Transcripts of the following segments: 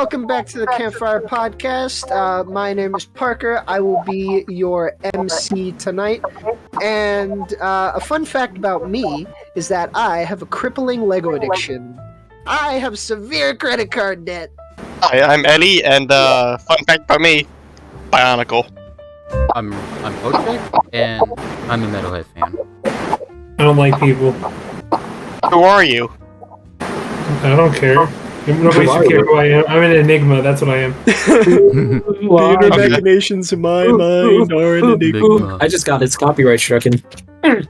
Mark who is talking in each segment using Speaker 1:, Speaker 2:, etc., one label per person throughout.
Speaker 1: welcome back to the Campfire podcast. My name is Parker. I will be your MC tonight. And a fun fact about me is that I have a crippling Lego addiction. I have severe credit card debt.
Speaker 2: Hi, I'm Eddie, and fun fact about me, Bionicle.
Speaker 3: I'm Ojek, and I'm a Metalhead fan.
Speaker 4: I don't like people.
Speaker 2: Who are you?
Speaker 4: I don't care. Nobody should care who I am. I'm an enigma, that's what I am.
Speaker 1: The imaginations of my mind are an enigma.
Speaker 5: I just got its copyright stricken.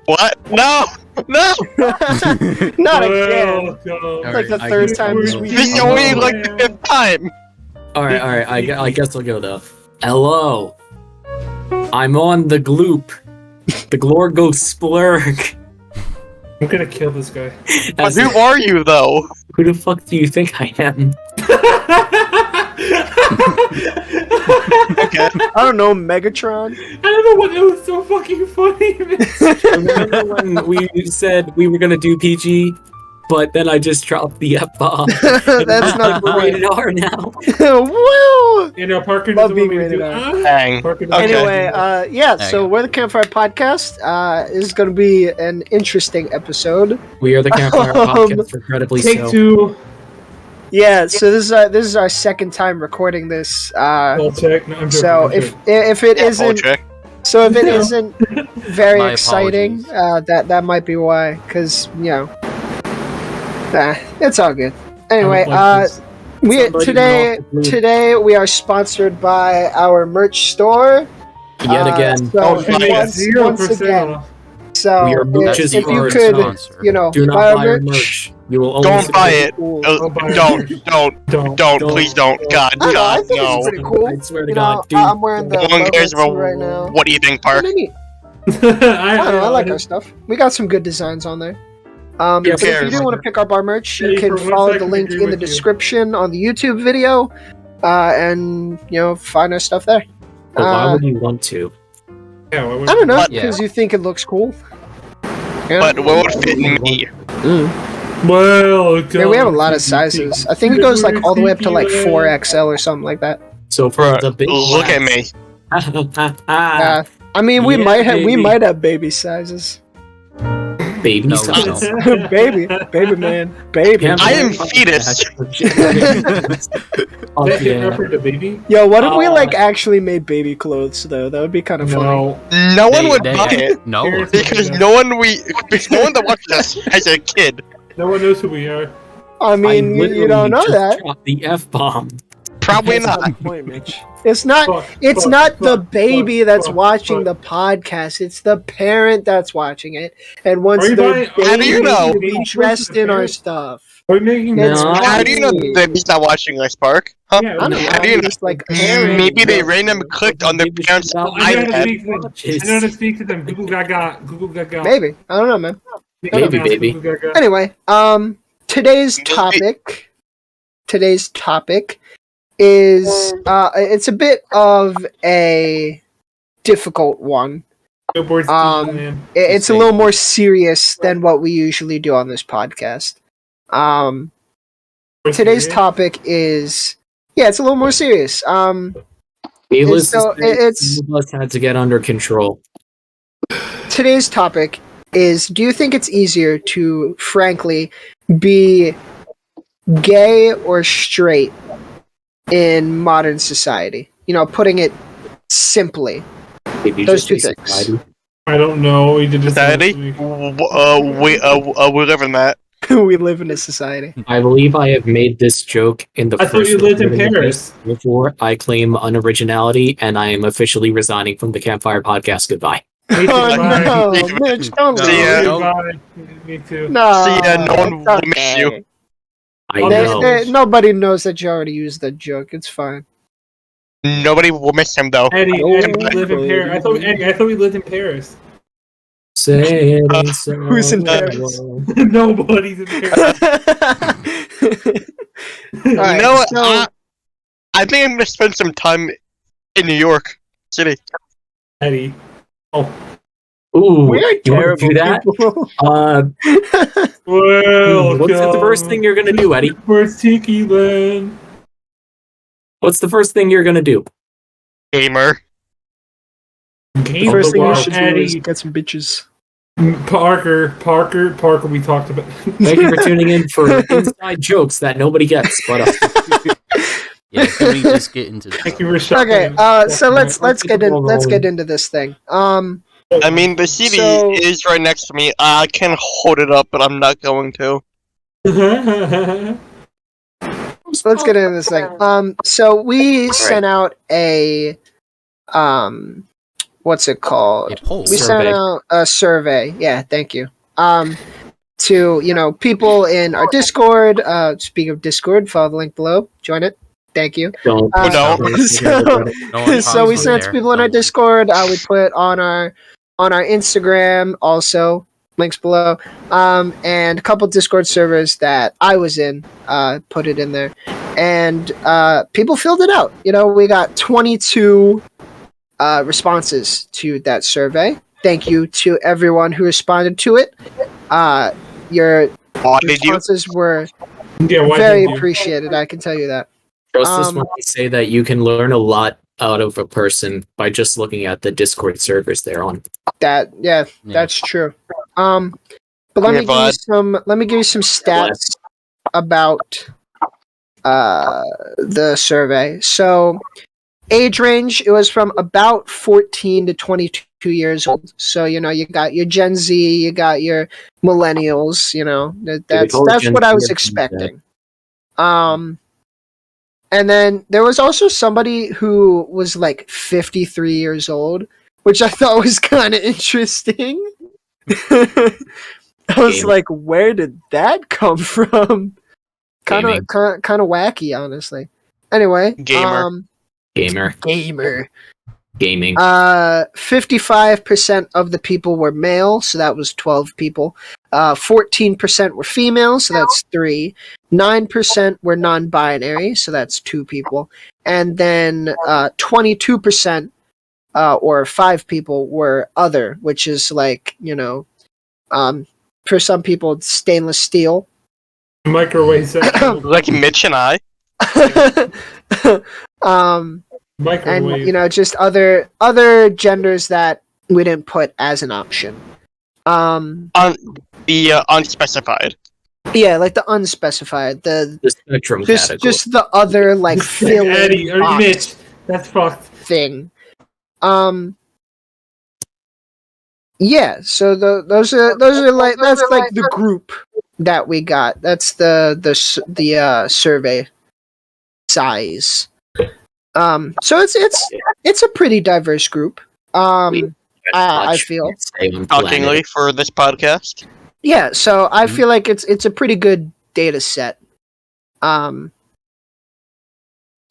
Speaker 2: What? No! No!
Speaker 1: Not again.
Speaker 4: No.
Speaker 1: Like the third time this week.
Speaker 2: This is only like the fifth time!
Speaker 5: Alright, I guess I'll go though. Hello. I'm on the gloop. The Glorgo Splurg.
Speaker 4: I'm gonna kill this guy.
Speaker 2: But who are you, though?
Speaker 5: Who the fuck do you think I am?
Speaker 2: Okay.
Speaker 1: I don't know, Megatron.
Speaker 4: I don't know what, it was so fucking funny.
Speaker 5: Remember when we said we were gonna do PG, but then I just dropped the F-bomb?
Speaker 1: That's not
Speaker 5: We're
Speaker 1: right.
Speaker 5: rated R now.
Speaker 1: Woo!
Speaker 4: You know, Parker
Speaker 1: Love
Speaker 4: doesn't want
Speaker 1: being
Speaker 4: me to do
Speaker 1: rated R.
Speaker 2: Dang.
Speaker 4: Parker doesn't-
Speaker 2: Okay.
Speaker 1: Anyway, so we're the Campfire Podcast. This is going to be an interesting episode.
Speaker 5: We are the Campfire Podcast, regrettably
Speaker 4: Take
Speaker 5: so.
Speaker 4: two.
Speaker 1: Yeah, so this is our second time recording this.
Speaker 4: I'll check. No, I'm joking,
Speaker 1: So
Speaker 4: I'm joking.
Speaker 1: if it isn't
Speaker 2: Ojek.
Speaker 1: very
Speaker 3: My
Speaker 1: exciting, that might be why. Because it's all good. Anyway,
Speaker 4: I don't like this.
Speaker 1: today we are sponsored by our merch store.
Speaker 5: Yet again.
Speaker 1: So
Speaker 2: Oh,
Speaker 4: And they got
Speaker 1: once
Speaker 4: 0%
Speaker 1: again,
Speaker 4: off.
Speaker 1: so
Speaker 5: We are mooches
Speaker 1: if
Speaker 5: for
Speaker 1: you
Speaker 5: our
Speaker 1: could,
Speaker 3: sponsor.
Speaker 5: Do not
Speaker 1: buy
Speaker 5: buy
Speaker 1: our
Speaker 5: our
Speaker 1: merch.
Speaker 5: merch. You will only
Speaker 2: Don't buy it.
Speaker 1: Cool.
Speaker 2: Don't, please don't. God,
Speaker 1: I don't know, I
Speaker 2: God,
Speaker 1: think
Speaker 2: no.
Speaker 1: it's pretty cool.
Speaker 5: I swear to
Speaker 1: You
Speaker 5: God,
Speaker 1: know,
Speaker 5: dude.
Speaker 1: I'm wearing the
Speaker 2: No one
Speaker 1: logo
Speaker 2: cares
Speaker 1: tee
Speaker 2: about
Speaker 1: right now.
Speaker 2: what do you think, Park?
Speaker 1: Kinda neat. I don't know, I like our stuff. We got some good designs on there.
Speaker 5: Yeah,
Speaker 1: But if you
Speaker 2: cares?
Speaker 1: do want to pick up our merch, you
Speaker 4: Eddie,
Speaker 1: can
Speaker 4: for one
Speaker 1: follow the
Speaker 4: second,
Speaker 1: link
Speaker 4: agree
Speaker 1: in the
Speaker 4: with you.
Speaker 1: description on the YouTube video, and find our stuff there.
Speaker 5: But why would you want to?
Speaker 4: Yeah, what was
Speaker 1: I don't know,
Speaker 2: But-
Speaker 1: because you think it looks cool. Yeah.
Speaker 2: But what would fit in me?
Speaker 4: Well,
Speaker 1: Yeah, we have a lot of sizes. I think it goes like all the way up to like 4XL or something like that.
Speaker 5: So for the big
Speaker 2: Look at me.
Speaker 1: I mean, we
Speaker 5: Yeah,
Speaker 1: might
Speaker 5: baby.
Speaker 1: have baby sizes.
Speaker 5: baby
Speaker 3: No,
Speaker 5: size.
Speaker 3: no.
Speaker 1: baby man, baby.
Speaker 5: Can't
Speaker 2: I am
Speaker 5: believe-
Speaker 2: fetus.
Speaker 5: Oh,
Speaker 4: that
Speaker 5: yeah.
Speaker 4: referred to baby?
Speaker 1: Yo, what if we
Speaker 5: Oh.
Speaker 1: like actually made baby clothes though? That would be kind of funny.
Speaker 4: No.
Speaker 2: No one would
Speaker 3: They-
Speaker 2: buy it.
Speaker 3: No.
Speaker 2: Because no one that watches us as a kid.
Speaker 4: No one knows who we are.
Speaker 1: I mean, you don't know that.
Speaker 5: Dropped the F-bomb.
Speaker 2: Probably
Speaker 1: That's
Speaker 2: not.
Speaker 1: the point, Mitch. It's not.
Speaker 4: Fuck,
Speaker 1: It's
Speaker 4: fuck,
Speaker 1: not the
Speaker 4: fuck,
Speaker 1: baby
Speaker 4: fuck,
Speaker 1: that's
Speaker 4: fuck,
Speaker 1: watching
Speaker 4: fuck.
Speaker 1: the podcast. It's the parent that's watching it. And once
Speaker 4: Are you
Speaker 1: the
Speaker 4: buying-
Speaker 2: How do you know?
Speaker 1: we dressed in our stuff.
Speaker 4: Are we making
Speaker 1: It's
Speaker 5: No.
Speaker 2: How do you know the baby's not watching us, Park? Huh?
Speaker 4: Yeah,
Speaker 1: I don't know.
Speaker 2: How do you know?
Speaker 1: Just like parent.
Speaker 2: Maybe they randomly clicked on their parents'
Speaker 4: I know how to
Speaker 2: iPad.
Speaker 4: speak to them. I know how to speak to them. Google Gaga. Google Gaga.
Speaker 1: Maybe. I don't know, man.
Speaker 5: Maybe, baby.
Speaker 4: Google Gaga.
Speaker 1: Anyway, today's topic is it's a bit of a difficult one.
Speaker 4: Billboard's man.
Speaker 1: It's a little more serious than what we usually do on this podcast. Today's topic is it's a little more serious.
Speaker 5: Needless
Speaker 1: so
Speaker 5: to say,
Speaker 1: it's-
Speaker 5: some of us had to get under control.
Speaker 1: Today's topic is: do you think it's easier to, frankly, be gay or straight in modern society? Putting it simply.
Speaker 5: Maybe
Speaker 1: Those
Speaker 5: just
Speaker 1: two
Speaker 5: a
Speaker 1: things.
Speaker 5: society.
Speaker 4: I don't know. We did this last
Speaker 2: Society?
Speaker 4: week.
Speaker 2: We live in that.
Speaker 1: We live in a society.
Speaker 5: I believe I have made this joke in the
Speaker 4: I thought
Speaker 5: first
Speaker 4: you lived in
Speaker 5: recording of
Speaker 4: Paris.
Speaker 5: this. Before I claim unoriginality, and I am officially resigning from the Campfire Podcast. Goodbye.
Speaker 4: Me too,
Speaker 1: Oh
Speaker 4: bye.
Speaker 1: no, Mitch, don't
Speaker 2: See ya.
Speaker 1: leave.
Speaker 4: Bye. Me too.
Speaker 1: No,
Speaker 2: See ya, no one
Speaker 1: it's
Speaker 2: will miss you.
Speaker 1: okay.
Speaker 5: I
Speaker 4: Oh,
Speaker 5: know.
Speaker 1: Nobody knows that you already used that joke. It's fine.
Speaker 2: Nobody will miss him though.
Speaker 4: Eddie,
Speaker 1: Oh,
Speaker 4: Eddie, we live in Paris. I thought we lived in Paris.
Speaker 5: Say it ain't so.
Speaker 1: Who's in Paris?
Speaker 4: Nobody's in Paris.
Speaker 1: Alright,
Speaker 2: You know what?
Speaker 1: so-
Speaker 2: I think I'm gonna spend some time in New York City.
Speaker 4: Eddie. Oh.
Speaker 5: Ooh,
Speaker 1: We are
Speaker 5: you want
Speaker 1: terrible
Speaker 5: to do that?
Speaker 1: people.
Speaker 4: Well,
Speaker 5: What's the first thing you're gonna do, Eddie?
Speaker 4: Where's Tiki Land?
Speaker 5: What's the first thing you're gonna do?
Speaker 2: Gamer.
Speaker 4: Game
Speaker 1: First thing you
Speaker 4: Wow,
Speaker 1: should do
Speaker 4: Eddie,
Speaker 1: is get some bitches.
Speaker 4: Parker, we talked about.
Speaker 5: Thank you for tuning in for inside jokes that nobody gets. But
Speaker 3: Yeah, can we just get into this?
Speaker 4: Thank you for shouting.
Speaker 1: Okay, so let's get into this thing.
Speaker 2: I mean, the CD
Speaker 1: So-
Speaker 2: is right next to me. I can hold it up, but I'm not going to.
Speaker 1: So let's get into this thing. So we sent out a what's it called?
Speaker 3: A poll.
Speaker 1: We sent out a survey. Yeah, thank you. To people in our Discord. Speaking of Discord, follow the link below. Join it. Thank you.
Speaker 5: don't.
Speaker 2: No.
Speaker 1: So we sent it to people in our Discord. We put on our Instagram also, links below, and a couple Discord servers that I was in. Put it in there, and people filled it out. We got 22 responses to that survey. Thank you to everyone who responded to it. Your
Speaker 2: Why did you?
Speaker 1: responses were
Speaker 4: Yeah, why
Speaker 1: very
Speaker 4: didn't you?
Speaker 1: appreciated. I can tell you that.
Speaker 5: Trust us when we say that you can learn a lot out of a person by just looking at the Discord servers they're on.
Speaker 1: That's true. But let me give you some stats about the survey. So age range, it was from about 14 to 22 years old. So you got your Gen Z, you got your millennials. That's what I was expecting. And then there was also somebody who was like 53 years old, which I thought was kind of interesting. I was like, where did that come from? Kind of wacky, honestly. Anyway,
Speaker 2: Gamer.
Speaker 1: gamer.
Speaker 5: Gaming.
Speaker 1: 55% of the people were male, so that was 12 people. 14% were female, so that's 3. 9% were non-binary, so that's 2 people. And then 22% or 5 people were other, which is like, for some people, it's stainless steel.
Speaker 4: Microwave section.
Speaker 2: Like Mitch and I.
Speaker 4: Microwave.
Speaker 1: And just other genders that we didn't put as an option.
Speaker 2: On the unspecified.
Speaker 1: Yeah, like the unspecified, the
Speaker 5: spectrum category.
Speaker 1: just the other like filling
Speaker 4: Eddie or
Speaker 1: box
Speaker 4: Mitch. That's fucked.
Speaker 1: thing. Yeah, so those are like that's like the group that we got. That's the survey size. So it's a pretty diverse group. I feel
Speaker 2: Shockingly for this podcast.
Speaker 1: yeah. So I feel like it's a pretty good data set.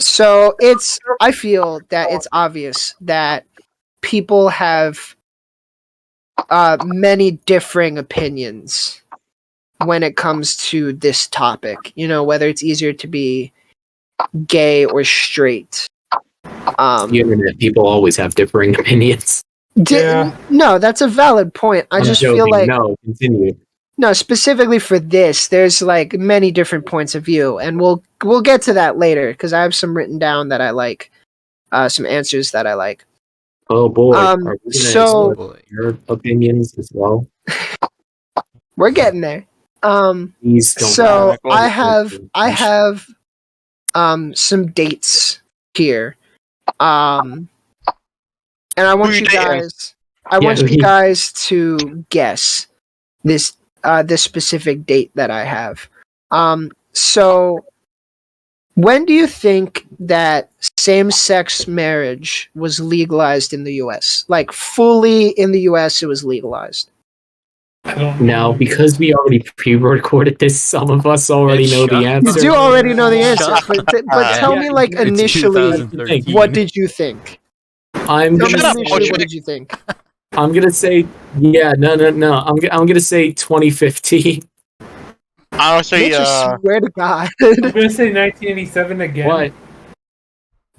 Speaker 1: So I feel that it's obvious that people have many differing opinions when it comes to this topic. Whether it's easier to be gay or straight.
Speaker 5: The internet, people always have differing opinions.
Speaker 1: No, that's a valid point. I just feel like
Speaker 5: continue.
Speaker 1: No, specifically for this, there's like many different points of view, and we'll get to that later because I have some written down that I like, some answers that I like.
Speaker 5: Oh boy! Are we gonna
Speaker 1: so
Speaker 5: explore your opinions as well?
Speaker 1: We're getting there.
Speaker 5: Please don't.
Speaker 1: So I have some dates here, and I want you guys. I want you guys to guess this specific date that I have. So when do you think that same-sex marriage was legalized in the U.S.? Like fully in the U.S., it was legalized.
Speaker 5: Now, because we already pre-recorded this, some of us already know the answer.
Speaker 1: You do already know the answer, but tell me, like, initially, what did you think?
Speaker 5: What
Speaker 1: did you think?
Speaker 5: I'm gonna say, no. I'm gonna say 2015.
Speaker 2: Honestly,
Speaker 1: swear to God.
Speaker 4: I'm gonna say 1987 again.
Speaker 5: What?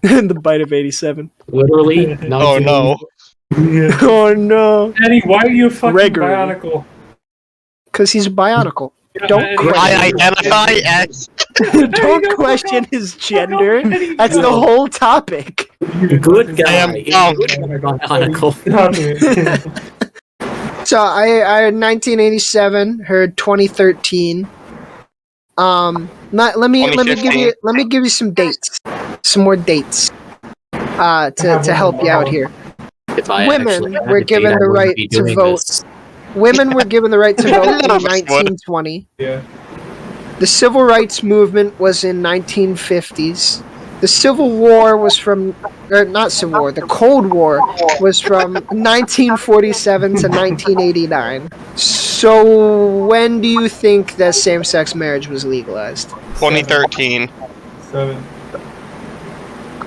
Speaker 1: The bite of 87.
Speaker 5: Literally?
Speaker 2: oh no.
Speaker 4: Yeah.
Speaker 1: Oh no.
Speaker 4: Eddie, why are you fucking
Speaker 1: Gregory.
Speaker 4: bionicle?
Speaker 1: Because he's bionicle. Don't
Speaker 2: I identify as.
Speaker 1: don't question his gender. That's the whole topic.
Speaker 5: Good guy.
Speaker 2: I am
Speaker 5: Canonical.
Speaker 1: So I heard 1987, heard 2013. Let me give you some dates, some more dates, to help you out here.
Speaker 5: If I
Speaker 1: Women
Speaker 5: actually had
Speaker 1: were
Speaker 5: a date,
Speaker 1: given
Speaker 5: I
Speaker 1: the
Speaker 5: wouldn't
Speaker 1: right
Speaker 5: be
Speaker 1: to
Speaker 5: doing
Speaker 1: vote.
Speaker 5: this.
Speaker 1: Women were given the right to vote in
Speaker 2: None of us would.
Speaker 1: 1920.
Speaker 4: Yeah.
Speaker 1: The civil rights movement was in 1950s. The Civil War was from, or not Civil War, the Cold War was from 1947 to 1989. So when do you think that same-sex marriage was legalized?
Speaker 2: 2013.
Speaker 4: 7.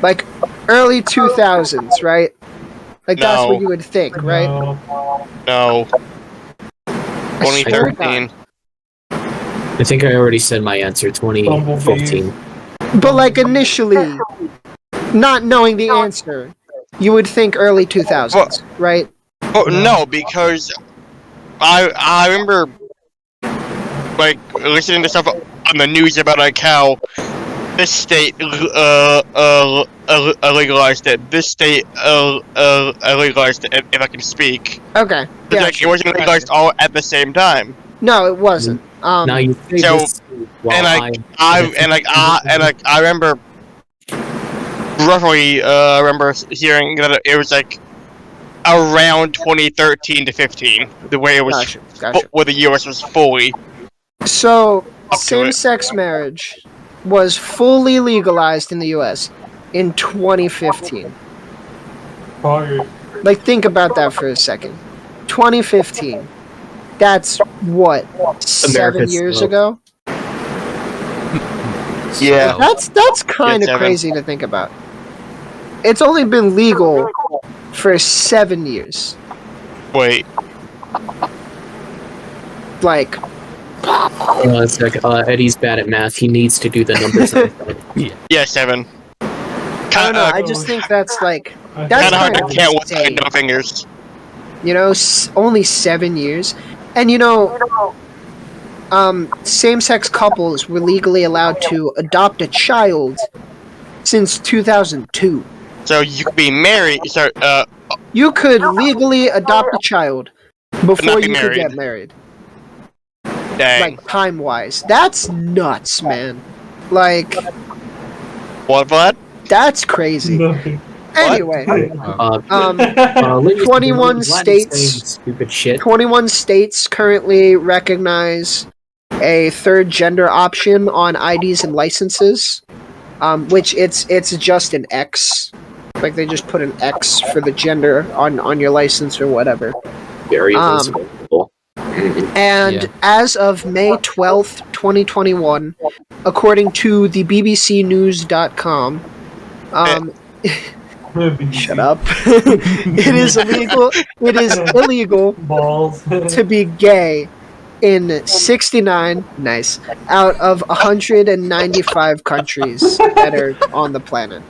Speaker 1: Like early 2000s, right? Like that's
Speaker 2: No.
Speaker 1: what you would think, right?
Speaker 2: No.
Speaker 1: I swear to God.
Speaker 2: 2013.
Speaker 5: I think I already said my answer. 2015.
Speaker 1: But like initially, not knowing the answer, you would think early 2000s, right?
Speaker 2: Oh no, because I remember like listening to stuff on the news about like how this state legalized it. This state legalized it. If I can speak,
Speaker 1: Okay.
Speaker 2: but
Speaker 1: Yeah,
Speaker 2: like it wasn't legalized all at the same time.
Speaker 1: No, it wasn't.
Speaker 5: Now you say
Speaker 2: So-
Speaker 5: this while
Speaker 2: and I remember roughly remember hearing that it was like around 2013 to 15, the way it was
Speaker 1: Gotcha.
Speaker 2: where the U.S. was fully.
Speaker 1: So,
Speaker 2: to it.
Speaker 1: same-sex marriage was fully legalized in the U.S. in 2015. Like, think about that for a second. 2015. That's what, 7
Speaker 5: America's
Speaker 1: years
Speaker 5: slow.
Speaker 1: ago?
Speaker 2: Yeah.
Speaker 1: That's kind of
Speaker 2: 7.
Speaker 1: crazy to think about. It's only been legal for 7 years.
Speaker 2: Wait.
Speaker 1: Like,
Speaker 5: It's like Eddie's bad at math. He needs to do the numbers.
Speaker 2: Yeah, 7.
Speaker 1: I don't know. I just think that's like that's
Speaker 2: Kind of hard to
Speaker 1: kind of
Speaker 2: count with
Speaker 1: insane.
Speaker 2: no fingers.
Speaker 1: You know, only 7 years, and you know, same-sex couples were legally allowed to adopt a child since 2002.
Speaker 2: So you could be married. So
Speaker 1: You could legally adopt a child before
Speaker 2: not be
Speaker 1: you could
Speaker 2: married.
Speaker 1: get married.
Speaker 2: dang.
Speaker 1: Like time-wise, that's nuts, man. Like
Speaker 2: What?
Speaker 1: that's crazy. Anyway, 21 states.
Speaker 5: Stupid shit.
Speaker 1: 21 states currently recognize a third gender option on IDs and licenses, which it's just an X. Like they just put an X for the gender on your license or whatever.
Speaker 5: Very
Speaker 1: Um,
Speaker 5: responsible.
Speaker 1: And
Speaker 3: Yeah.
Speaker 1: as of May 12th, 2021, according to the BBCnews.com, shut up. It is illegal
Speaker 4: Balls.
Speaker 1: to be gay in 69 out of 195 countries that are on the planet.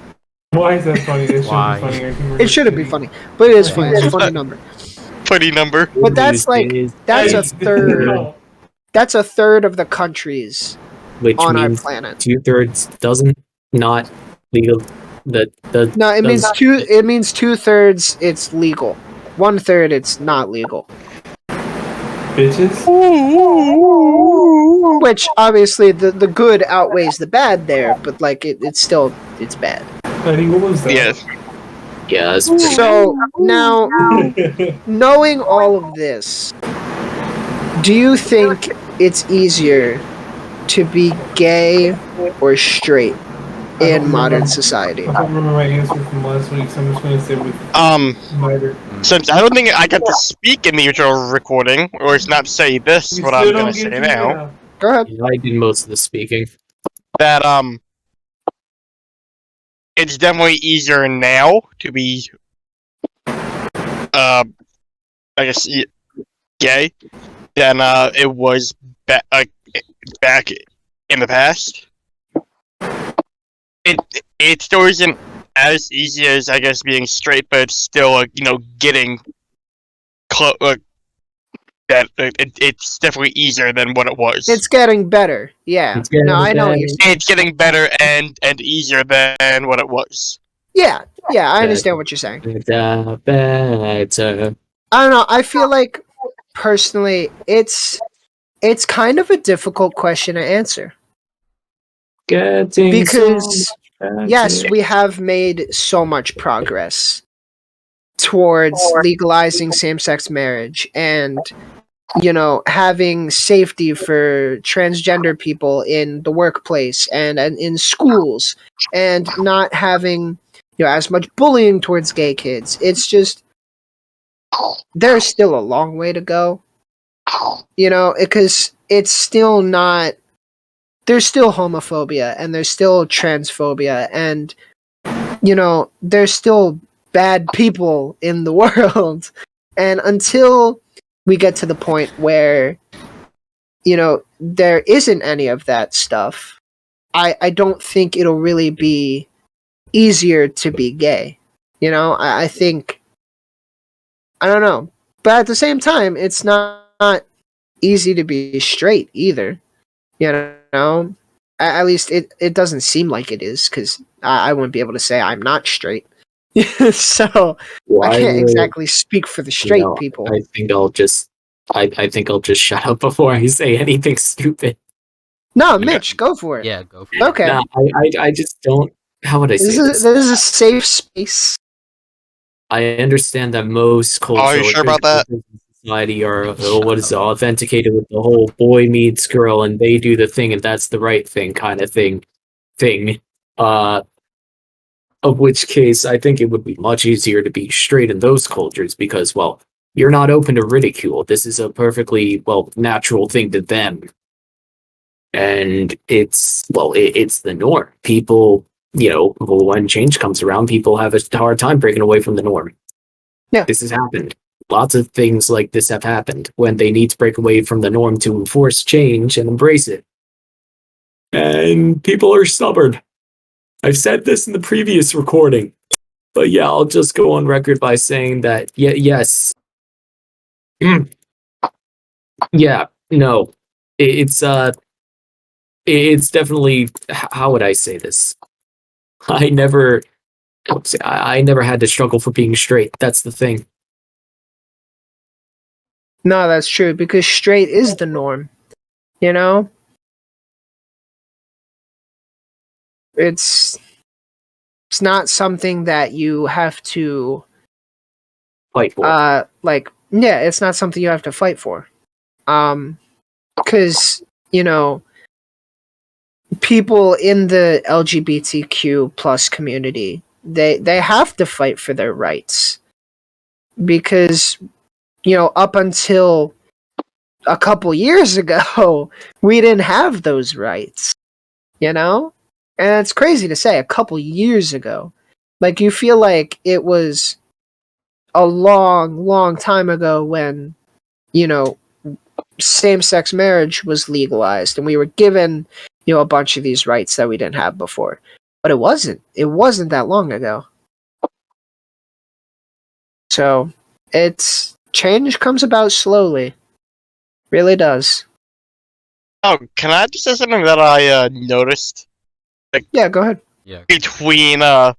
Speaker 4: Why is that funny? It
Speaker 3: Why?
Speaker 4: shouldn't be funny.
Speaker 1: It shouldn't be funny, but it is funny. It's a funny number.
Speaker 2: Funny number.
Speaker 1: But that's like that's a
Speaker 4: Hey,
Speaker 1: third.
Speaker 4: no.
Speaker 1: That's a third of the countries
Speaker 5: Which
Speaker 1: on our
Speaker 5: means
Speaker 1: planet.
Speaker 5: 2/3 doesn't not legal. The
Speaker 1: No, it means
Speaker 5: does-
Speaker 1: two. It means 2/3. It's legal. 1/3. It's not legal.
Speaker 4: Bitches.
Speaker 1: Which obviously the good outweighs the bad there, but like it's still it's bad.
Speaker 4: Honey, what was that?
Speaker 2: Yes.
Speaker 5: yeah, that's pretty
Speaker 1: So now, knowing all of this, do you think it's easier to be gay or straight in modern society?
Speaker 4: I don't remember my answer from last week, so I'm just gonna say with neither.
Speaker 2: Since I don't think I got to speak in the original recording, or it's not say this,
Speaker 4: You
Speaker 2: what
Speaker 4: still
Speaker 2: I'm
Speaker 4: don't
Speaker 2: gonna
Speaker 4: get
Speaker 2: say
Speaker 4: to
Speaker 2: now,
Speaker 1: Go ahead.
Speaker 5: I did most of the speaking.
Speaker 2: that it's definitely easier now to be I guess gay than it was back in the past. It still isn't as easy as I guess being straight, but it's still getting that it's definitely easier than what it was.
Speaker 1: It's getting better. Yeah.
Speaker 5: It's getting
Speaker 1: No, I know what you're
Speaker 5: better.
Speaker 1: saying.
Speaker 2: It's getting better and easier than what it was.
Speaker 1: Yeah. Yeah, I understand what you're saying.
Speaker 5: Better.
Speaker 1: I don't know. I feel like personally, it's kind of a difficult question to answer
Speaker 5: Getting
Speaker 1: because
Speaker 5: so much better.
Speaker 1: yes, we have made so much progress towards legalizing same-sex marriage and having safety for transgender people in the workplace and in schools and not having as much bullying towards gay kids. It's just there's still a long way to go, because it's still not. There's still homophobia and there's still transphobia and there's still bad people in the world, and until we get to the point where there isn't any of that stuff, I don't think it'll really be easier to be gay. I think, I don't know, but at the same time it's not easy to be straight either. At least it doesn't seem like it is, because I wouldn't be able to say I'm not straight. So I can't exactly speak for the straight people.
Speaker 5: I think I'll just shut up before I say anything stupid.
Speaker 1: No, Mitch, go for it.
Speaker 3: Yeah, go for it.
Speaker 1: Okay.
Speaker 5: Nah, I just don't. How would I say this?
Speaker 1: This is a safe space.
Speaker 5: I understand that most cultures
Speaker 2: Are you sure about that?
Speaker 5: in society are authenticated with the whole boy meets girl and they do the thing and that's the right thing kind of thing. Of which case, I think it would be much easier to be straight in those cultures because, well, you're not open to ridicule. This is a perfectly, natural thing to them. And it's the norm. People, when change comes around, people have a hard time breaking away from the norm.
Speaker 1: Yeah.
Speaker 5: This has happened. Lots of things like this have happened when they need to break away from the norm to enforce change and embrace it. And people are stubborn. I've said this in the previous recording, but yeah, I'll just go on record by saying that, yes. Yeah, no. It's definitely, how would I say this? I never had to struggle for being straight. That's the thing.
Speaker 1: No, that's true, because straight is the norm. It's not something that you have to
Speaker 5: Fight for.
Speaker 1: it's not something you have to fight for. Because people in the LGBTQ plus community, they have to fight for their rights, because up until a couple years ago we didn't have those rights, and it's crazy to say a couple years ago. Like, you feel like it was a long time ago when same-sex marriage was legalized and we were given a bunch of these rights that we didn't have before. But it wasn't that long ago. So it's change comes about slowly, really does.
Speaker 2: Oh, can I just say something that I noticed
Speaker 1: Yeah, go ahead.
Speaker 3: Yeah.
Speaker 2: between last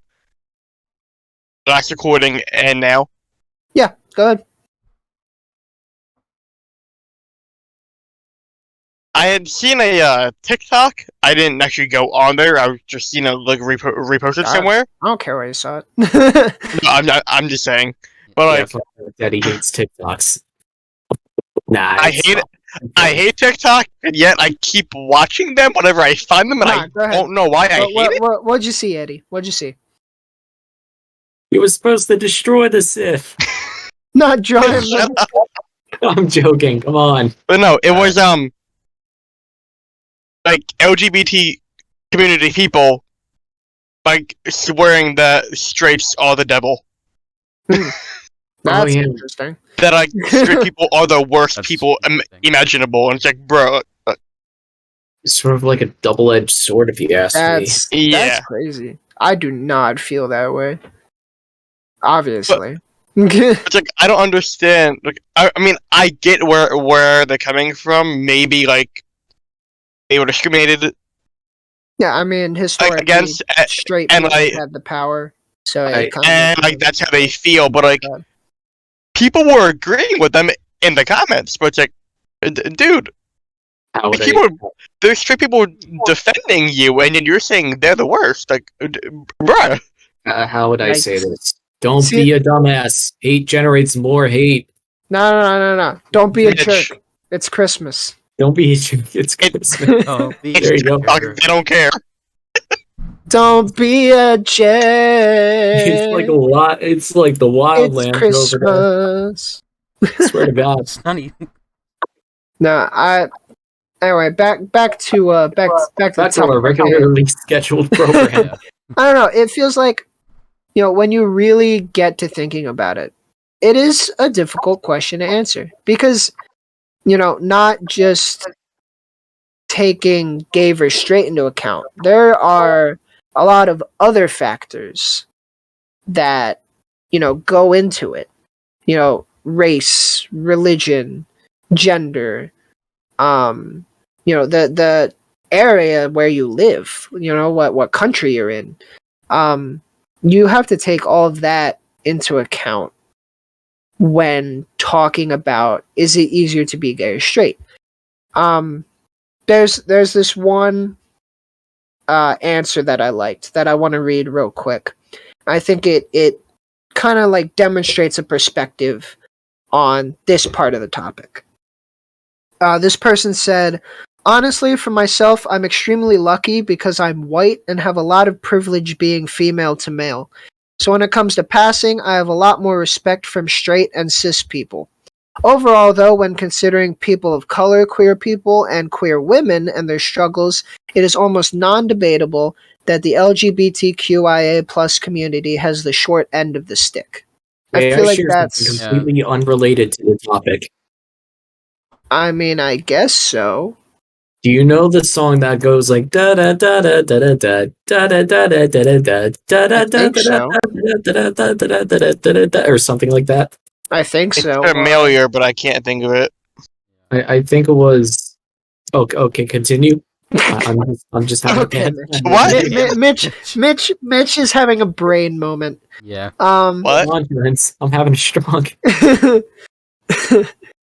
Speaker 2: recording and now?
Speaker 1: Yeah, go ahead.
Speaker 2: I had seen a TikTok. I didn't actually go on there. I was just reposted
Speaker 1: God.
Speaker 2: somewhere.
Speaker 1: I don't care where you saw it.
Speaker 2: No, I'm just saying. But
Speaker 5: Daddy hates TikToks. Nah,
Speaker 2: I hate it. I hate TikTok, and yet I keep watching them whenever I find them, and I
Speaker 1: Go ahead.
Speaker 2: don't know why I hate it.
Speaker 1: What'd you see, Eddie? What'd you see?
Speaker 5: You were supposed to destroy the Sith.
Speaker 1: Not drawing.
Speaker 2: Shut up.
Speaker 5: I'm joking. Come on.
Speaker 2: But no, it was like LGBT community people like swearing that straights are the devil.
Speaker 1: That's
Speaker 5: yeah.
Speaker 1: interesting.
Speaker 2: That like straight people are the worst
Speaker 3: That's
Speaker 2: people
Speaker 3: interesting.
Speaker 2: imaginable, and it's like, bro,
Speaker 5: It's sort of like a double-edged sword, if you ask me.
Speaker 2: Yeah.
Speaker 1: That's crazy. I do not feel that way. Obviously.
Speaker 2: It's like I don't understand. Like, I mean, I get where they're coming from. Maybe like they were discriminated
Speaker 1: Yeah, I mean, historically,
Speaker 2: against,
Speaker 1: straight
Speaker 2: and
Speaker 1: people
Speaker 2: like,
Speaker 1: had the power, so it
Speaker 5: Right.
Speaker 1: kind
Speaker 2: and
Speaker 1: of
Speaker 2: like that's how they feel. But like,
Speaker 1: bad.
Speaker 2: people were agreeing with them in the comments. But it's like, dude,
Speaker 5: How would
Speaker 2: people, there's straight people defending you, and then you're saying they're the worst. Like, bruh.
Speaker 5: how would I say
Speaker 1: Yikes.
Speaker 5: this? Don't
Speaker 1: See-
Speaker 5: be a dumbass. Hate generates more hate.
Speaker 1: No. Don't be a
Speaker 2: Mitch.
Speaker 1: jerk. It's Christmas.
Speaker 5: Don't be a jerk. It's Christmas.
Speaker 3: Oh,
Speaker 5: There you go.
Speaker 2: Like, they don't care.
Speaker 1: Don't be a jerk.
Speaker 5: It's like a lot. It's like the
Speaker 1: It's
Speaker 5: wildlands over
Speaker 1: Christmas.
Speaker 5: there. I swear to God.
Speaker 3: it's not even.
Speaker 1: No, anyway, back to the
Speaker 5: Back to our
Speaker 1: topic.
Speaker 5: regularly scheduled program.
Speaker 1: I don't know. It feels like, when you really get to thinking about it, it is a difficult question to answer because, not just taking gay versus straight into account. There are a lot of other factors that, go into it. Race, religion, gender, the area where you live, what country you're in. You have to take all of that into account when talking about, is it easier to be gay or straight? There's this one answer that I liked that I want to read real quick. I think it kind of like demonstrates a perspective on this part of the topic. This person said, honestly, for myself, I'm extremely lucky because I'm white and have a lot of privilege being female to male. So when it comes to passing, I have a lot more respect from straight and cis people. Overall, though, when considering people of color, queer people, and queer women and their struggles, it is almost non-debatable that the LGBTQIA plus community has the short end of the stick. I feel like
Speaker 5: share
Speaker 1: that's...
Speaker 5: something completely unrelated to the topic.
Speaker 1: I mean, I guess so.
Speaker 5: Do you know the song that goes like da da da da da da da da da da da da da da da da or something like that?
Speaker 1: I think
Speaker 2: It's
Speaker 1: so.
Speaker 2: familiar, but I can't think of it.
Speaker 5: I think it was. Okay, continue. I'm just having
Speaker 1: Okay,
Speaker 5: a
Speaker 1: Mitch.
Speaker 2: What?
Speaker 1: Mitch is having a brain moment.
Speaker 3: Yeah.
Speaker 2: What?
Speaker 5: I'm having a strong.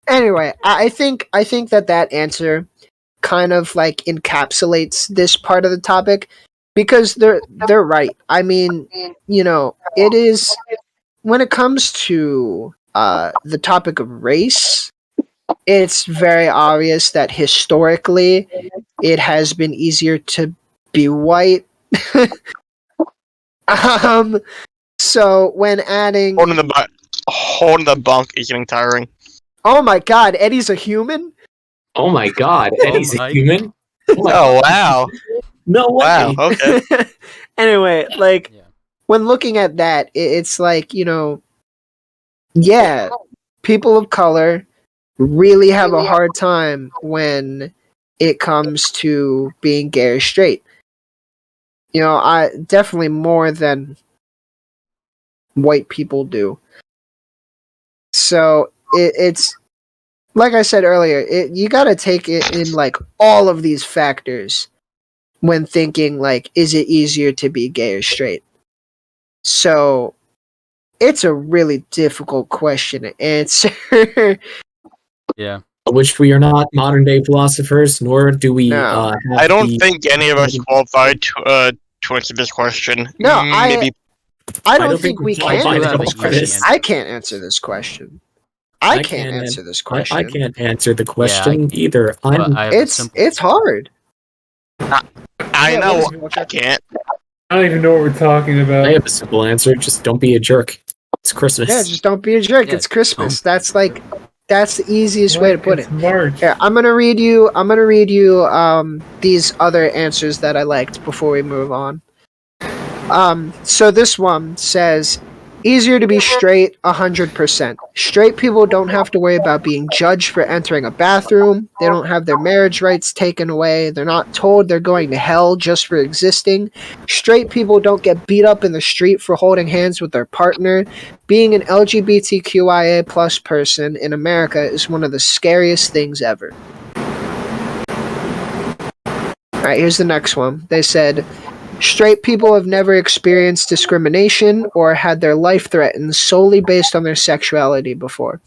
Speaker 1: Anyway, I think that answer kind of like encapsulates this part of the topic because they're right. I mean, it is when it comes to the topic of race, it's very obvious that historically it has been easier to be white. So when adding
Speaker 2: Holding the bunk is getting tiring.
Speaker 1: oh my god, Eddie's a human?
Speaker 5: Oh my God, Eddie's a
Speaker 3: my
Speaker 5: human.
Speaker 2: Oh wow!
Speaker 5: No way.
Speaker 2: Wow. Okay.
Speaker 1: Anyway, like
Speaker 3: Yeah.
Speaker 1: when looking at that, it's like, yeah, people of color really have a hard time when it comes to being gay or straight. I definitely more than white people do. So it's like I said earlier, you got to take it in like all of these factors when thinking like, is it easier to be gay or straight? So it's a really difficult question to answer.
Speaker 3: Yeah.
Speaker 5: Which we are not modern day philosophers, nor do we.
Speaker 1: No.
Speaker 5: Have
Speaker 2: I don't
Speaker 5: the-
Speaker 2: think any of us qualified to answer this question.
Speaker 1: No,
Speaker 2: Maybe.
Speaker 1: I don't think we
Speaker 5: qualify
Speaker 1: can
Speaker 3: to
Speaker 1: answer this
Speaker 3: answer
Speaker 1: question.
Speaker 3: this.
Speaker 1: I can't answer this question. I can't answer this question.
Speaker 5: I can't answer the question either.
Speaker 3: But I have a simple
Speaker 1: It's hard.
Speaker 2: I
Speaker 1: Yeah,
Speaker 2: know.
Speaker 1: what is it?
Speaker 2: I can't.
Speaker 4: I don't even know what we're talking
Speaker 5: I
Speaker 4: about.
Speaker 5: have a simple answer. Just don't be a jerk. It's Christmas.
Speaker 1: Yeah, just don't be a jerk.
Speaker 3: Yeah,
Speaker 1: It's Christmas. That's the easiest way to put it.
Speaker 4: It's March.
Speaker 1: Here, I'm gonna read you these other answers that I liked before we move on. So this one says, Easier to be straight, 100%. Straight people don't have to worry about being judged for entering a bathroom. They don't have their marriage rights taken away. They're not told they're going to hell just for existing. Straight people don't get beat up in the street for holding hands with their partner. Being an LGBTQIA plus person in America is one of the scariest things ever. Alright, here's the next one. They said, straight people have never experienced discrimination or had their life threatened solely based on their sexuality before.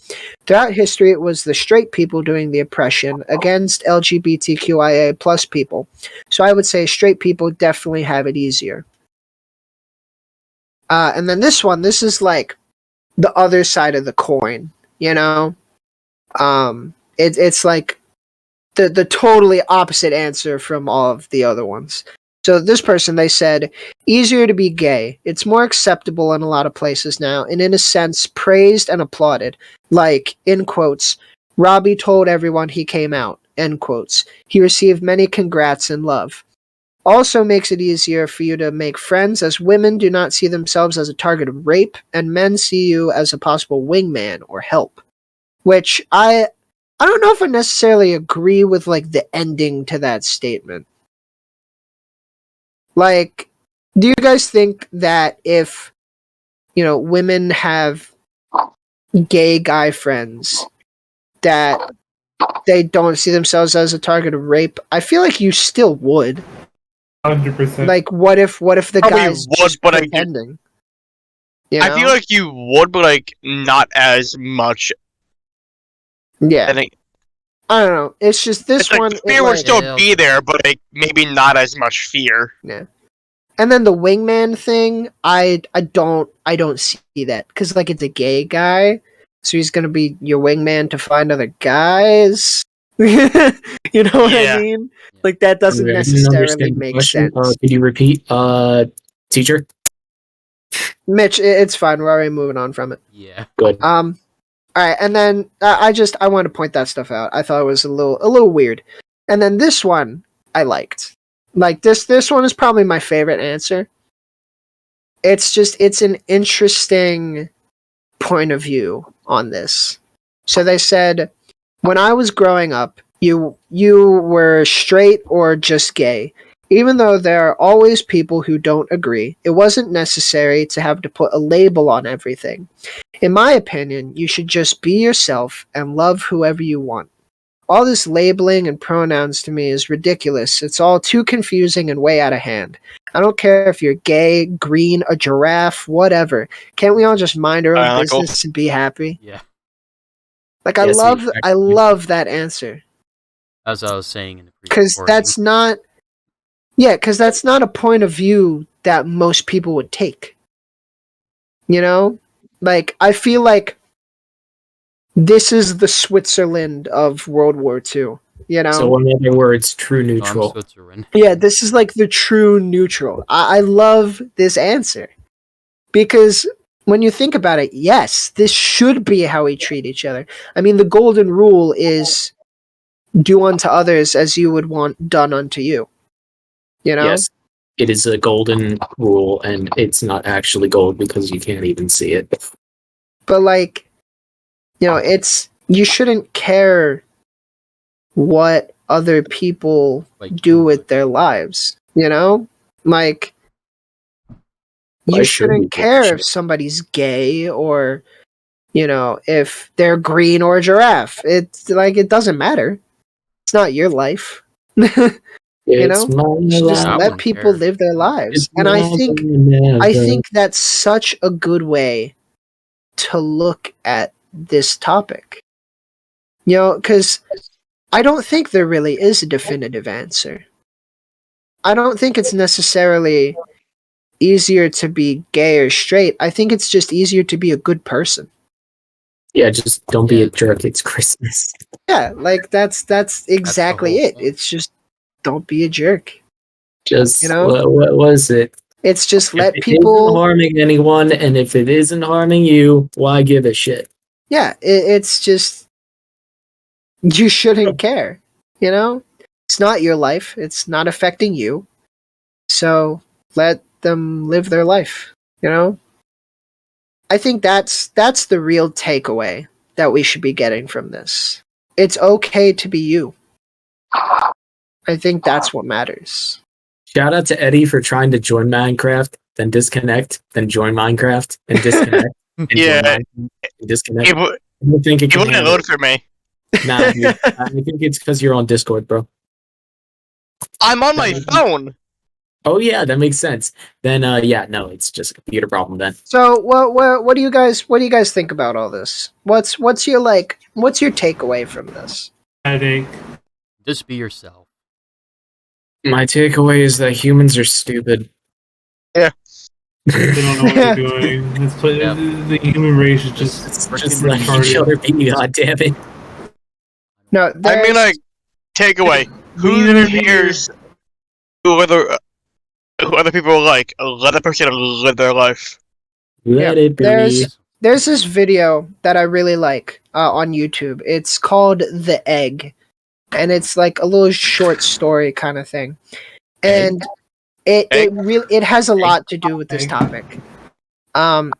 Speaker 1: Throughout history, it was the straight people doing the oppression against LGBTQIA plus people. So I would say straight people definitely have it easier. And then this one, this is like the other side of the coin, you know? It's like the totally opposite answer from all of the other ones. So this person, they said, easier to be gay. It's more acceptable in a lot of places now, and in a sense, praised and applauded. Like, in quotes, Robbie told everyone he came out, end quotes. He received many congrats and love. Also makes it easier for you to make friends, as women do not see themselves as a target of rape, and men see you as a possible wingman or help. Which I don't know if I necessarily agree with, like, the ending to that statement. Like, do you guys think that if, you know, women have gay guy friends, that they don't see themselves as a target of rape? I feel like you still would.
Speaker 4: 100%.
Speaker 1: Like, what if the
Speaker 2: Probably
Speaker 1: guy's
Speaker 2: would,
Speaker 1: just
Speaker 2: but
Speaker 1: pretending? You
Speaker 2: I
Speaker 1: know?
Speaker 2: feel like you would, but like not as much.
Speaker 1: Yeah.
Speaker 2: And
Speaker 1: I don't know. It's just this
Speaker 2: it's like
Speaker 1: one.
Speaker 2: the fear would still be there, but like maybe not as much fear.
Speaker 1: Yeah. And then the wingman thing, I don't see that, because like it's a gay guy, so he's gonna be your wingman to find other guys. You know what I
Speaker 2: Yeah.
Speaker 1: mean? Like that doesn't
Speaker 5: I didn't
Speaker 1: necessarily
Speaker 5: understand the
Speaker 1: make
Speaker 5: question.
Speaker 1: sense.
Speaker 5: Could you repeat, teacher?
Speaker 1: Mitch, it's fine. We're already moving on from it.
Speaker 3: Yeah.
Speaker 5: Good.
Speaker 1: All right, and then I want to point that stuff out. I thought it was a little weird. And then this one I liked. Like this one is probably my favorite answer. It's an interesting point of view on this. So they said, when I was growing up, you were straight or just gay. Even though there are always people who don't agree, it wasn't necessary to have to put a label on everything. In my opinion, you should just be yourself and love whoever you want. All this labeling and pronouns to me is ridiculous. It's all too confusing and way out of hand. I don't care if you're gay, green, a giraffe, whatever. Can't we all just mind our own
Speaker 2: Uncle.
Speaker 1: business and be happy?
Speaker 3: Yeah.
Speaker 1: Like
Speaker 5: Yes,
Speaker 1: I love that answer.
Speaker 3: As I was saying in the previous
Speaker 1: Because
Speaker 3: recording.
Speaker 1: that's not a point of view that most people would take. You know? Like, I feel like this is the Switzerland of World War II. You know?
Speaker 5: So, in other words, true
Speaker 3: I'm
Speaker 5: neutral.
Speaker 3: Switzerland.
Speaker 1: Yeah, this is like the true neutral. I love this answer. Because when you think about it, yes, this should be how we treat each other. I mean, the golden rule is do unto others as you would want done unto you. You know?
Speaker 5: Yes, it is a golden rule, and it's not actually gold because you can't even see it.
Speaker 1: But like, you know, you shouldn't care what other people
Speaker 3: Like,
Speaker 1: do with their lives, you know? Like,
Speaker 5: Why
Speaker 1: you
Speaker 5: should we
Speaker 1: shouldn't
Speaker 5: give a
Speaker 1: care
Speaker 5: shit?
Speaker 1: if somebody's gay or, you know, if they're green or a giraffe. It's like, it doesn't matter. It's not your life. You
Speaker 5: It's
Speaker 1: know?
Speaker 5: my
Speaker 1: Just
Speaker 3: I
Speaker 5: life.
Speaker 1: let
Speaker 3: wouldn't
Speaker 1: people
Speaker 3: care.
Speaker 1: live their lives.
Speaker 5: It's
Speaker 1: And I
Speaker 5: never,
Speaker 1: think
Speaker 5: never.
Speaker 1: that's such a good way to look at this topic. You know, because I don't think there really is a definitive answer. I don't think it's necessarily easier to be gay or straight. I think it's just easier to be a good person.
Speaker 5: Yeah, just don't be
Speaker 3: Yeah.
Speaker 5: a jerk. It's Christmas.
Speaker 1: Yeah, like that's exactly
Speaker 3: whole
Speaker 1: it.
Speaker 3: point.
Speaker 1: It's just don't be a jerk.
Speaker 5: Just,
Speaker 1: You know?
Speaker 5: what was it?
Speaker 1: It's just let
Speaker 5: If it isn't
Speaker 1: people.
Speaker 5: harming anyone, and if it isn't harming you, why give a shit?
Speaker 1: Yeah, it's just you shouldn't care. You know, it's not your life. It's not affecting you. So let them live their life. You know. I think that's the real takeaway that we should be getting from this. It's okay to be you. I think that's what matters.
Speaker 5: Shout out to Eddie for trying to join Minecraft, then disconnect, then join Minecraft, and disconnect, and
Speaker 2: Yeah.
Speaker 5: join Minecraft, and disconnect.
Speaker 2: It
Speaker 5: I don't think it can
Speaker 2: wouldn't
Speaker 5: handle
Speaker 2: load
Speaker 5: it.
Speaker 2: for me.
Speaker 5: Nah, dude, I think it's because you're on Discord, bro.
Speaker 2: I'm on my phone.
Speaker 5: Oh yeah, that makes sense. Then yeah, no, it's just a computer problem then.
Speaker 1: So what do you guys think about all this? What's your takeaway from this?
Speaker 4: Headache.
Speaker 3: Just be yourself.
Speaker 5: My takeaway is that humans are stupid.
Speaker 4: They don't know what they're doing.
Speaker 3: Yeah.
Speaker 4: The human race is just
Speaker 5: Just let each other be, god damn it.
Speaker 1: No,
Speaker 2: I mean,
Speaker 1: there's-
Speaker 2: like, takeaway. Who
Speaker 4: Neither-
Speaker 2: cares who other people like? Let a person live their life.
Speaker 5: Let it be.
Speaker 1: there's this video that I really like on YouTube. It's called The Egg, and it's like a little short story kind of thing, and it has a lot to do with this topic.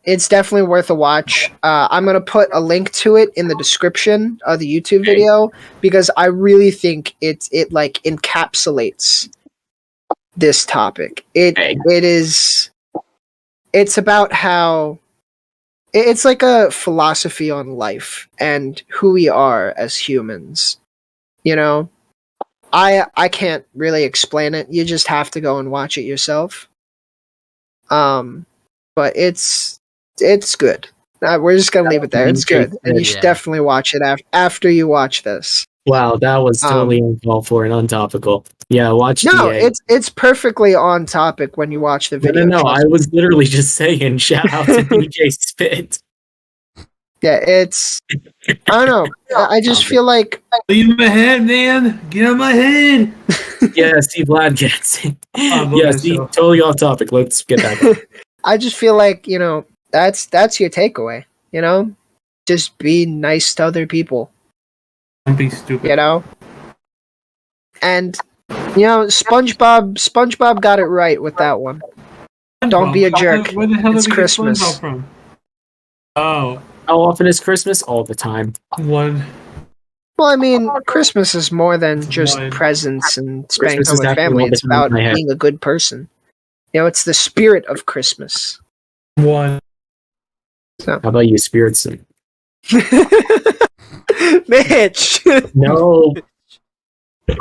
Speaker 1: It's definitely worth a watch. I'm gonna put a link to it in the description of the YouTube video because I really think it like encapsulates this topic. It's about how it's like a philosophy on life and who we are as humans. You know, I can't really explain it. You just have to go and watch it yourself. But it's good. We're just gonna leave it there. It's good, and you should
Speaker 3: Yeah.
Speaker 1: definitely watch it after you watch this.
Speaker 5: Wow, that was totally uncalled for and untopical. Yeah, watch
Speaker 1: No,
Speaker 5: the egg.
Speaker 1: it's perfectly on topic when you watch the video.
Speaker 5: No,
Speaker 1: trust
Speaker 5: I
Speaker 1: me.
Speaker 5: was literally just saying shout out to DJ Spit.
Speaker 1: Yeah, it's. I don't know. I just feel like
Speaker 4: leave my head, man. Get out of my head.
Speaker 5: Yeah, see, Vlad gets it.
Speaker 4: Oh,
Speaker 5: Yeah,
Speaker 4: okay,
Speaker 5: see,
Speaker 4: so-
Speaker 5: totally off topic. Let's get back on.
Speaker 1: I just feel like that's your takeaway. Just be nice to other people.
Speaker 4: Don't be stupid.
Speaker 1: And SpongeBob got it right with that one. Don't be a jerk.
Speaker 4: Where the hell
Speaker 1: It's
Speaker 4: did we get
Speaker 1: Christmas.
Speaker 4: SpongeBob from? Oh,
Speaker 5: How often is Christmas? All the time.
Speaker 4: one.
Speaker 1: Well, I mean, Christmas is more than just
Speaker 4: One.
Speaker 1: presents and spending
Speaker 5: Christmas
Speaker 1: time
Speaker 5: is
Speaker 1: with
Speaker 5: definitely
Speaker 1: family.
Speaker 5: all the
Speaker 1: It's
Speaker 5: time in
Speaker 1: about
Speaker 5: my head.
Speaker 1: being a good person. It's the spirit of Christmas.
Speaker 4: One.
Speaker 5: How about you, Spiritson?
Speaker 1: Mitch!
Speaker 5: No.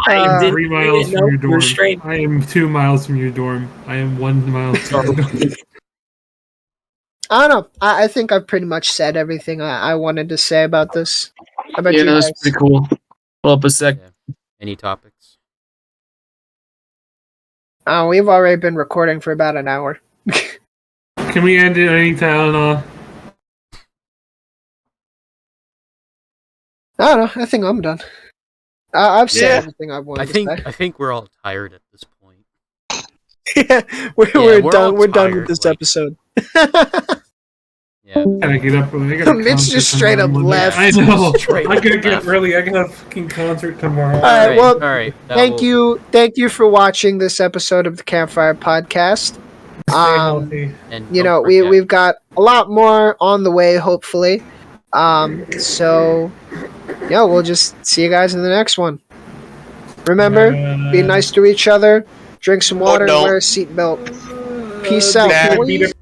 Speaker 1: Uh,
Speaker 5: didn't
Speaker 4: 3
Speaker 5: say
Speaker 4: miles
Speaker 5: it.
Speaker 4: from
Speaker 5: Nope,
Speaker 4: your dorm.
Speaker 5: restraint.
Speaker 4: I am 2 miles from your dorm. I am 1 mile from your dorm.
Speaker 1: I don't know. I think I've pretty much said everything I wanted to say about this. How about
Speaker 5: Yeah,
Speaker 1: you guys?
Speaker 5: that's pretty cool. Hold up a sec.
Speaker 3: Yeah. Any topics?
Speaker 1: Oh, we've already been recording for about an hour.
Speaker 4: Can we end it any Tylenol?
Speaker 1: I don't know. I think I'm done. I've said
Speaker 2: Yeah.
Speaker 1: everything I wanted
Speaker 3: I think we're all tired at this point.
Speaker 1: to say. Yeah, we're
Speaker 3: we're
Speaker 1: done.
Speaker 3: all
Speaker 1: We're done with
Speaker 3: tired,
Speaker 1: this
Speaker 3: like-
Speaker 1: episode.
Speaker 3: Yeah.
Speaker 4: Gotta get up early. I got a
Speaker 1: Mitch
Speaker 4: concert
Speaker 1: just straight up
Speaker 4: tomorrow morning.
Speaker 1: left.
Speaker 4: I know.
Speaker 3: Straight
Speaker 4: I gotta get up
Speaker 3: left.
Speaker 4: early. I got a fucking concert tomorrow.
Speaker 1: All right, well,
Speaker 3: all right.
Speaker 1: Thank you for watching this episode of the Campfire Podcast.
Speaker 4: Stay healthy.
Speaker 3: And
Speaker 1: You know,
Speaker 3: don't forget-
Speaker 1: we've got a lot more on the way, hopefully. So yeah, we'll just see you guys in the next one. Remember, be nice to each other, drink some water, and
Speaker 2: don't.
Speaker 1: wear a seatbelt. Peace out,
Speaker 2: Nah.
Speaker 1: boys.